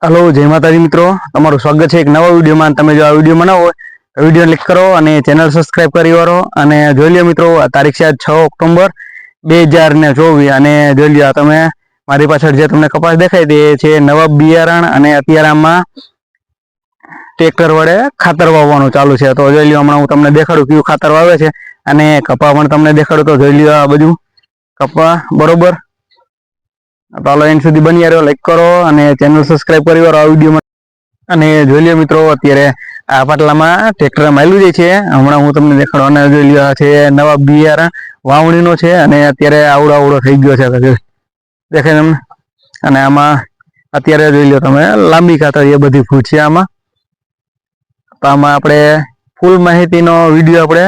Hello जय माताजी मित्रों, तमाરું સ્વાગત છે એક નવા વિડિયોમાં। તમે જો આ વિડિયો બનાવો હોય તો વિડિયો ક્લિક કરો અને ચેનલ સબસ્ક્રાઇબ કરી વાળો અને જોઈ લ્યો મિત્રો, આ તારીખ છે 6 ઓક્ટોબર 2024 અને જોઈ લ્યો તમે મારી પાછળ જે તમને કપાસ દેખાય તે છે નવા બિયારણ અને અત્યારે આમાં ટ્રેક્ટર વડે ખાતર વાવવાનું ચાલુ છે। તો જોઈ લ્યો હમણાં હું તમને દેખાડું કયું ખાતર વાવે છે અને કપા પણ તમને દેખાડું। તો જોઈ લ્યો આ બધું કપા બરોબર। ચાલો એન્ડ સુધી બન્યા રહ્યો, લાઈક કરો અને ચેનલ સબસ્ક્રાઇબ કરી વાળો આ વિડીયોમાં। અને જોઈ લ્યો મિત્રો, અત્યારે આ પાટલામાં ટ્રેક્ટર માયલું જાય છે, હમણાં હું તમને દેખાડો। અને જોઈ લ્યો છે નવા બિયારણ વાવણીનો છે અને અત્યારે આવડો આવડો થઈ ગયો છે, દેખાય તમને। અને આમાં અત્યારે જોઈ લ્યો તમે લાંબી ખાતર એ બધી ફૂટ છે આમાં। તો આમાં આપણે ફૂલ માહિતીનો વિડીયો આપણે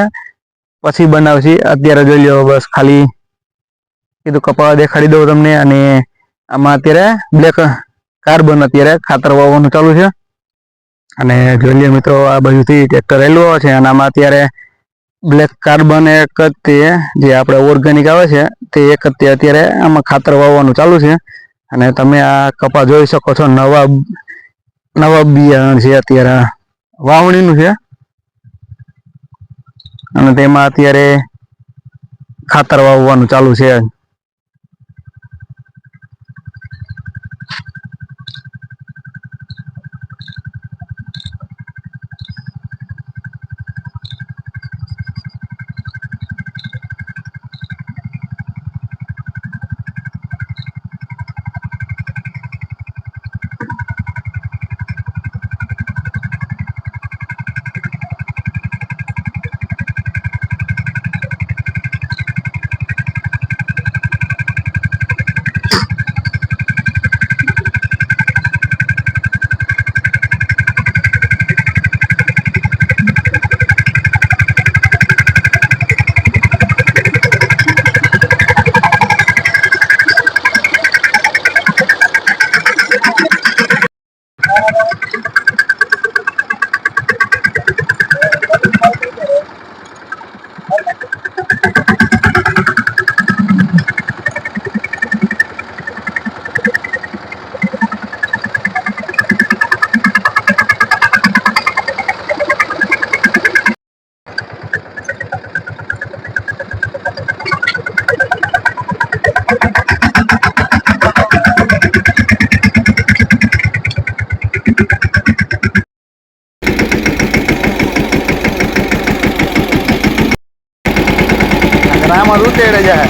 પછી બનાવશી। અત્યારે જોઈ લ્યો બસ ખાલી કીધું કપા દેખાડી દઉં તમને। અને આમાં અત્યારે બ્લેક કાર્બન અત્યારે ખાતર વાવવાનું ચાલુ છે। અને જોઈ લ્યો મિત્રો, આ બાજુથી ટ્રેક્ટર રેલું છે અને આમાં અત્યારે બ્લેક કાર્બન એક જ તે જે આપણે ઓર્ગેનિક આવે છે તે એક જ તે અત્યારે આમાં ખાતર વાવવાનું ચાલુ છે। અને તમે આ કપા જોઈ શકો છો, નવા બિયારણ છે, અત્યારે વાવણીનું છે અને તેમાં અત્યારે ખાતર વાવવાનું ચાલુ છે। આમાં રૂટેડે જાય।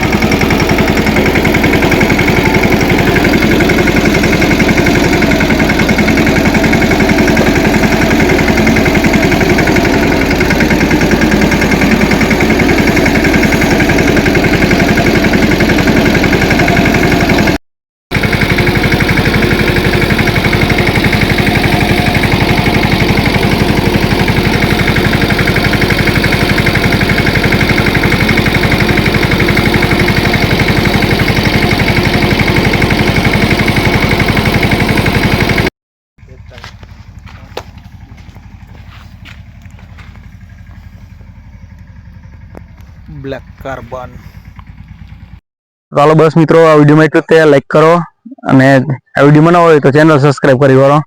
Black carbon. ચાલો બસ મિત્રો, આ વિડીયોમાં એટલું જ। લાઈક કરો અને આ વિડીયો બનાવો હોય તો ચેનલ સબસ્ક્રાઇબ કરી વાળો।